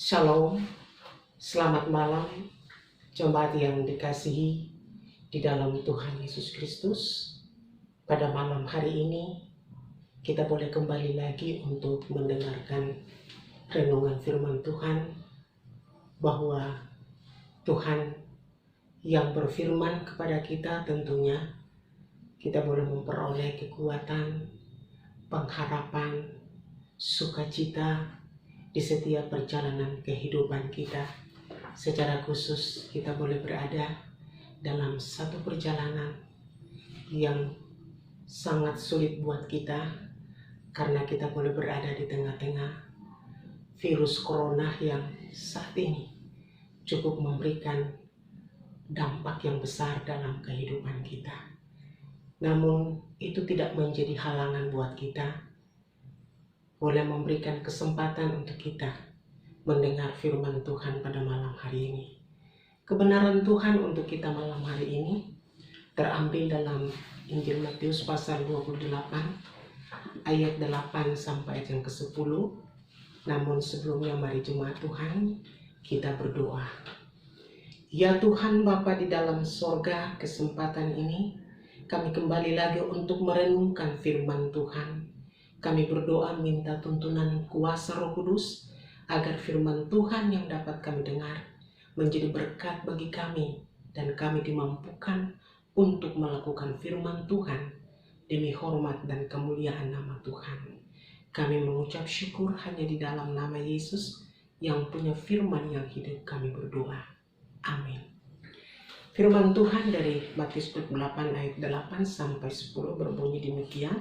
Shalom, selamat malam, jemaat yang dikasihi di dalam Tuhan Yesus Kristus. Pada malam hari ini, kita boleh kembali lagi untuk mendengarkan renungan firman Tuhan, bahwa Tuhan yang berfirman kepada kita tentunya kita boleh memperoleh kekuatan, pengharapan, sukacita di setiap perjalanan kehidupan kita. Secara khusus kita boleh berada dalam satu perjalanan yang sangat sulit buat kita, karena kita boleh berada di tengah-tengah virus corona yang saat ini cukup memberikan dampak yang besar dalam kehidupan kita. Namun itu tidak menjadi halangan buat kita boleh memberikan kesempatan untuk kita mendengar firman Tuhan pada malam hari ini. Kebenaran Tuhan untuk kita malam hari ini terambil dalam Injil Matius pasal 28 ayat 8 sampai ayat yang ke-10. Namun sebelumnya mari jemaat Tuhan kita berdoa. Ya Tuhan Bapa di dalam sorga, kesempatan ini kami kembali lagi untuk merenungkan firman Tuhan. Kami berdoa minta tuntunan kuasa Roh Kudus agar firman Tuhan yang dapat kami dengar menjadi berkat bagi kami, dan kami dimampukan untuk melakukan firman Tuhan demi hormat dan kemuliaan nama Tuhan. Kami mengucap syukur hanya di dalam nama Yesus yang punya firman yang hidup, kami berdoa. Amin. Firman Tuhan dari Matius 28 ayat 8 sampai 10 berbunyi demikian.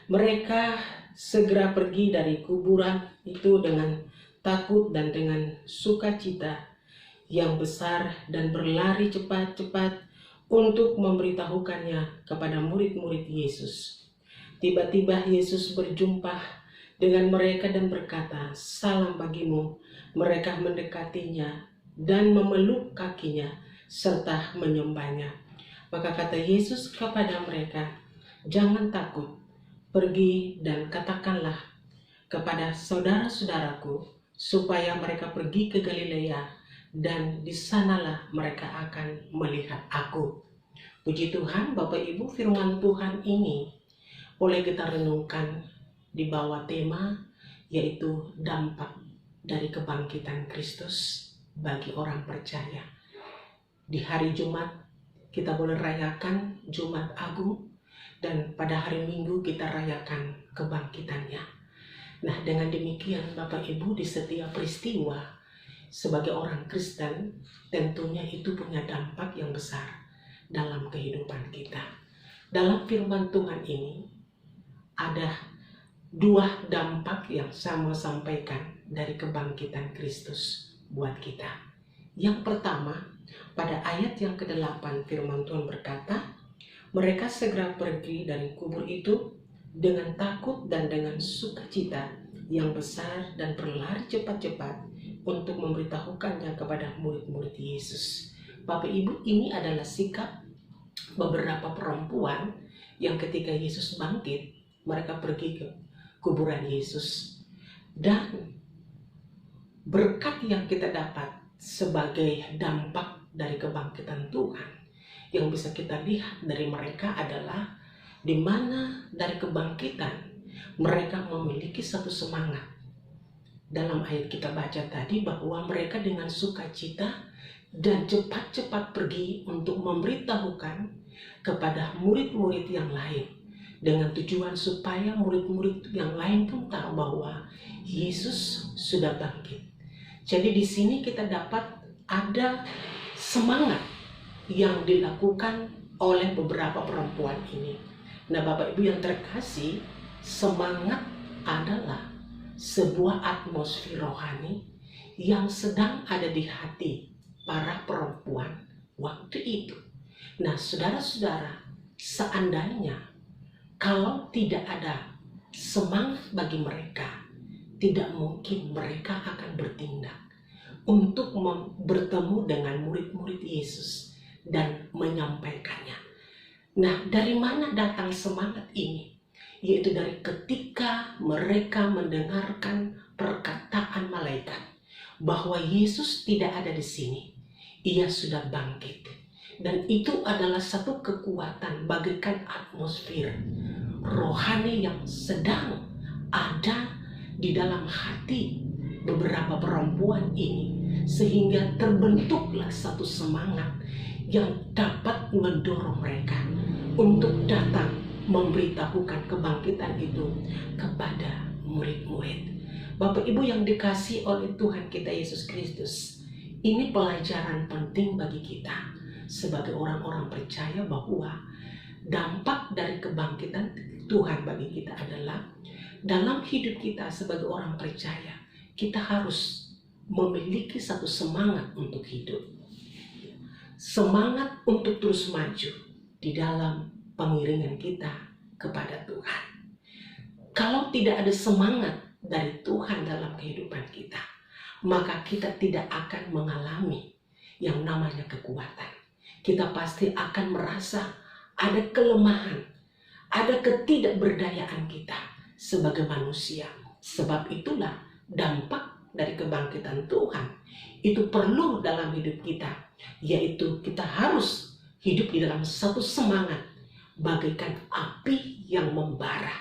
Mereka segera pergi dari kuburan itu dengan takut dan dengan sukacita yang besar, dan berlari cepat-cepat untuk memberitahukannya kepada murid-murid Yesus. Tiba-tiba Yesus berjumpa dengan mereka dan berkata, "Salam bagimu." Mereka mendekatinya dan memeluk kakinya serta menyembahnya. Maka kata Yesus kepada mereka, "Jangan takut. Pergi dan katakanlah kepada saudara-saudaraku supaya mereka pergi ke Galilea, dan di sanalah mereka akan melihat aku." Puji Tuhan, Bapak Ibu, firman Tuhan ini boleh kita renungkan di bawah tema yaitu dampak dari kebangkitan Kristus bagi orang percaya. Di hari Jumat kita boleh rayakan Jumat Agung, dan pada hari Minggu kita rayakan kebangkitannya. Nah, dengan demikian Bapak Ibu, di setiap peristiwa sebagai orang Kristen tentunya itu punya dampak yang besar dalam kehidupan kita. Dalam firman Tuhan ini ada dua dampak yang saya mau sampaikan dari kebangkitan Kristus buat kita. Yang pertama, pada ayat yang ke-8 firman Tuhan berkata, mereka segera pergi dari kubur itu dengan takut dan dengan sukacita yang besar, dan berlari cepat-cepat untuk memberitahukannya kepada murid-murid Yesus. Bapak Ibu, ini adalah sikap beberapa perempuan yang ketika Yesus bangkit, mereka pergi ke kuburan Yesus. Dan berkat yang kita dapat sebagai dampak dari kebangkitan Tuhan yang bisa kita lihat dari mereka adalah di mana dari kebangkitan mereka memiliki satu semangat. Dalam ayat kita baca tadi bahwa mereka dengan sukacita dan cepat-cepat pergi untuk memberitahukan kepada murid-murid yang lain, dengan tujuan supaya murid-murid yang lain pun tahu bahwa Yesus sudah bangkit. Jadi di sini kita dapat ada semangat yang dilakukan oleh beberapa perempuan ini. Nah, Bapak Ibu yang terkasih, semangat adalah sebuah atmosfer rohani yang sedang ada di hati para perempuan waktu itu. Nah, saudara-saudara, seandainya kalau tidak ada semangat bagi mereka, tidak mungkin mereka akan bertindak untuk bertemu dengan murid-murid Yesus dan menyampaikannya. Nah, dari mana datang semangat ini? Yaitu dari ketika mereka mendengarkan perkataan malaikat. bahwa Yesus tidak ada di sini. Ia sudah bangkit. Dan itu adalah satu kekuatan bagaikan atmosfer rohani yang sedang ada di dalam hati beberapa perempuan ini, sehingga terbentuklah satu semangat yang dapat mendorong mereka untuk datang memberitahukan kebangkitan itu kepada murid-murid. Bapak Ibu yang dikasihi oleh Tuhan kita Yesus Kristus, ini pelajaran penting bagi kita sebagai orang-orang percaya bahwa dampak dari kebangkitan Tuhan bagi kita adalah dalam hidup kita sebagai orang percaya, kita harus memiliki satu semangat untuk hidup. Semangat untuk terus maju di dalam pengiringan kita kepada Tuhan. Kalau tidak ada semangat dari Tuhan dalam kehidupan kita, maka kita tidak akan mengalami yang namanya kekuatan. Kita pasti akan merasa ada kelemahan, ada ketidakberdayaan kita sebagai manusia. Sebab itulah dampak dari kebangkitan Tuhan itu perlu dalam hidup kita, yaitu kita harus hidup di dalam satu semangat bagaikan api yang membara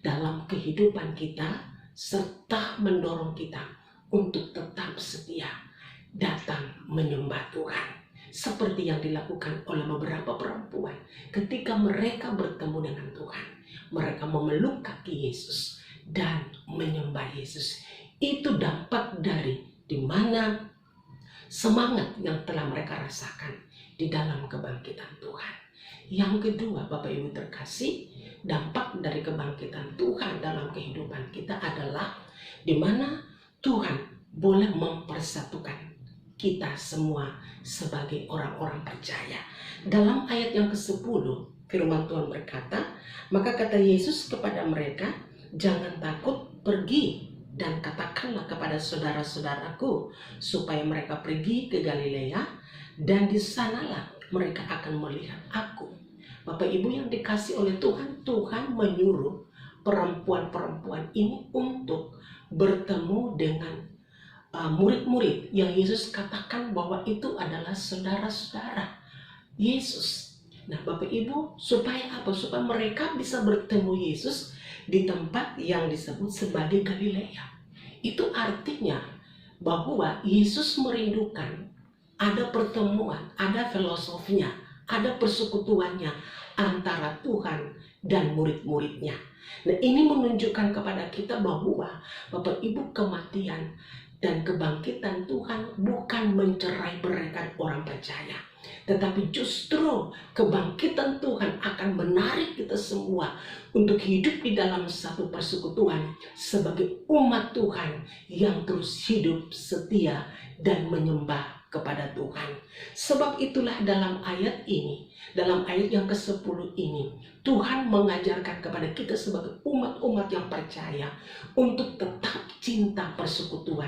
dalam kehidupan kita, serta mendorong kita untuk tetap setia datang menyembah Tuhan. Seperti yang dilakukan oleh beberapa perempuan ketika mereka bertemu dengan Tuhan. Mereka memeluk kaki Yesus dan menyembah Yesus. Itu dampak dari di mana semangat yang telah mereka rasakan di dalam kebangkitan Tuhan. Yang kedua, Bapak Ibu terkasih, dampak dari kebangkitan Tuhan dalam kehidupan kita adalah di mana Tuhan boleh mempersatukan kita semua sebagai orang-orang percaya. Dalam ayat yang ke-10, firman Tuhan berkata, maka kata Yesus kepada mereka, jangan takut, pergi dan katakanlah kepada saudara-saudaraku supaya mereka pergi ke Galilea, dan di sanalah mereka akan melihat aku. Bapak Ibu yang dikasih oleh Tuhan, Tuhan menyuruh perempuan-perempuan ini untuk bertemu dengan murid-murid yang Yesus katakan bahwa itu adalah saudara-saudara Yesus. Nah, Bapak Ibu, supaya apa? Supaya mereka bisa bertemu Yesus di tempat yang disebut sebagai Galilea. Itu artinya bahwa Yesus merindukan ada pertemuan, ada filosofinya, ada persekutuannya antara Tuhan dan murid-muridnya. Nah, ini menunjukkan kepada kita bahwa Bapak Ibu, kematian dan kebangkitan Tuhan bukan mencerai-beraikan orang percaya, tetapi justru kebangkitan Tuhan akan menarik kita semua untuk hidup di dalam satu persekutuan sebagai umat Tuhan yang terus hidup setia dan menyembah kepada Tuhan. Sebab itulah dalam ayat ini, dalam ayat yang ke-10 ini, Tuhan mengajarkan kepada kita sebagai umat-umat yang percaya untuk tetap cinta persekutuan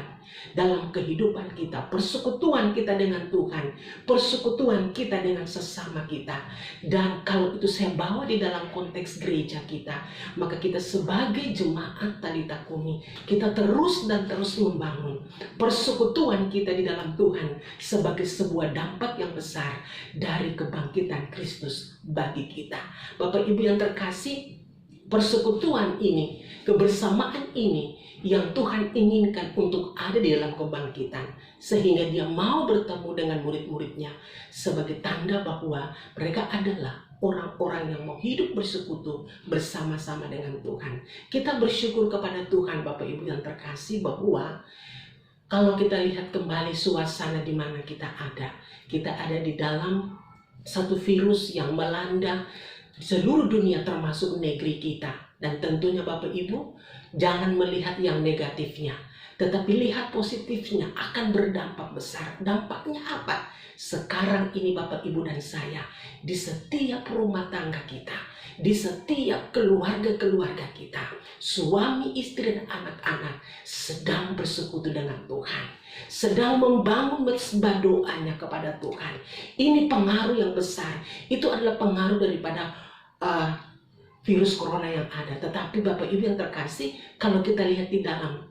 dalam kehidupan kita. Persekutuan kita dengan Tuhan, persekutuan kita dengan sesama kita. Dan kalau itu saya bawa di dalam konteks gereja kita, maka kita sebagai jemaat Talitha Kumi, kita terus dan terus membangun persekutuan kita di dalam Tuhan sebagai sebuah dampak yang besar dari kebangkitan Kristus bagi kita. Bapak Ibu yang terkasih, persekutuan ini, kebersamaan ini yang Tuhan inginkan untuk ada di dalam kebangkitan, sehingga dia mau bertemu dengan murid-muridnya sebagai tanda bahwa mereka adalah orang-orang yang mau hidup bersekutu bersama-sama dengan Tuhan. Kita bersyukur kepada Tuhan, Bapak Ibu yang terkasih, bahwa kalau kita lihat kembali suasana di mana kita ada di dalam satu virus yang melanda seluruh dunia termasuk negeri kita. Dan tentunya Bapak Ibu, jangan melihat yang negatifnya, tetapi lihat positifnya, akan berdampak besar. Dampaknya apa? Sekarang ini Bapak Ibu dan saya, di setiap rumah tangga kita, di setiap keluarga-keluarga kita, suami, istri, dan anak-anak sedang bersekutu dengan Tuhan, sedang membangun mezbah doanya kepada Tuhan. Ini pengaruh yang besar. Itu adalah pengaruh daripada virus corona yang ada. Tetapi Bapak Ibu yang terkasih, kalau kita lihat di dalam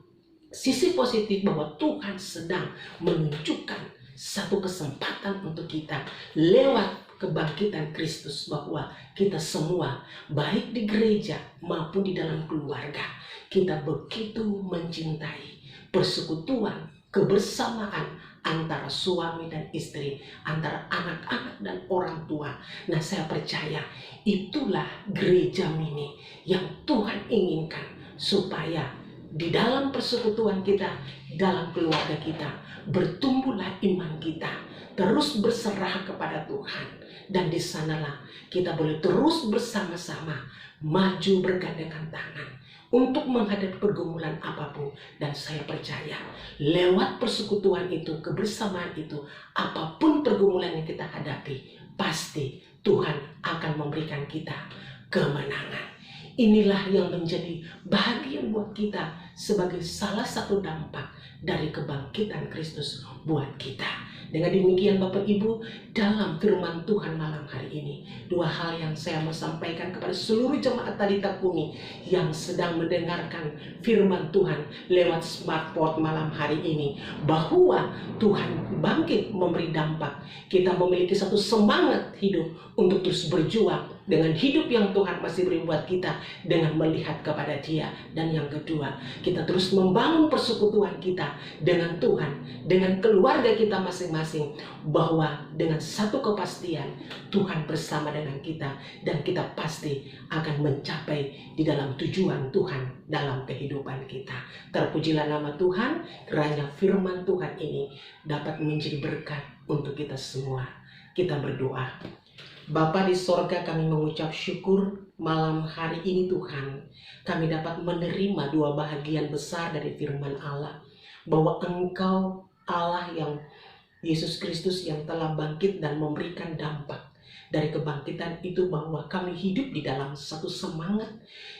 sisi positif bahwa Tuhan sedang menunjukkan satu kesempatan untuk kita lewat kebangkitan Kristus, bahwa kita semua baik di gereja maupun di dalam keluarga, kita begitu mencintai persekutuan, kebersamaan antara suami dan istri, antara anak-anak dan orang tua. Nah, saya percaya itulah gereja mini yang Tuhan inginkan, supaya di dalam persekutuan kita, dalam keluarga kita, bertumbuhlah iman kita, terus berserah kepada Tuhan. Dan di sanalah kita boleh terus bersama-sama maju bergandengan tangan untuk menghadapi pergumulan apapun. Dan saya percaya lewat persekutuan itu, kebersamaan itu, apapun pergumulan yang kita hadapi, pasti Tuhan akan memberikan kita kemenangan. Inilah yang menjadi bahagia buat kita sebagai salah satu dampak dari kebangkitan Kristus buat kita. Dengan demikian Bapak Ibu, dalam firman Tuhan malam hari ini, dua hal yang saya mau sampaikan kepada seluruh jemaat Talitha Kumi yang sedang mendengarkan firman Tuhan lewat smartphone malam hari ini, bahwa Tuhan bangkit memberi dampak. Kita memiliki satu semangat hidup untuk terus berjuang dengan hidup yang Tuhan masih beri buat kita, dengan melihat kepada Dia. Dan yang kedua, kita terus membangun persekutuan kita dengan Tuhan, dengan keluarga kita masing-masing, bahwa dengan satu kepastian Tuhan bersama dengan kita, dan kita pasti akan mencapai di dalam tujuan Tuhan dalam kehidupan kita. Terpujilah nama Tuhan, kiranya firman Tuhan ini dapat menjadi berkat untuk kita semua. Kita berdoa. Bapa di sorga, kami mengucap syukur malam hari ini Tuhan, kami dapat menerima dua bahagian besar dari firman Allah, bahwa Engkau Allah yang Yesus Kristus yang telah bangkit dan memberikan dampak dari kebangkitan itu, bahwa kami hidup di dalam satu semangat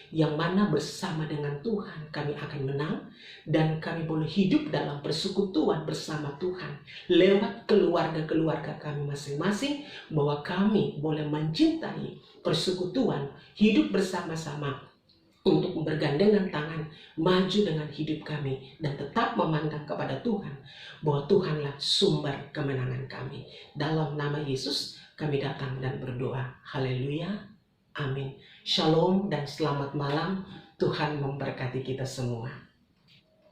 yang mana bersama dengan Tuhan kami akan menang, dan kami boleh hidup dalam persekutuan bersama Tuhan lewat keluarga-keluarga kami masing-masing, bahwa kami boleh mencintai persekutuan, hidup bersama-sama untuk bergandengan tangan maju dengan hidup kami, dan tetap memandang kepada Tuhan, bahwa Tuhanlah sumber kemenangan kami. Dalam nama Yesus kami datang dan berdoa. Haleluya. Amin. Shalom dan selamat malam. Tuhan memberkati kita semua.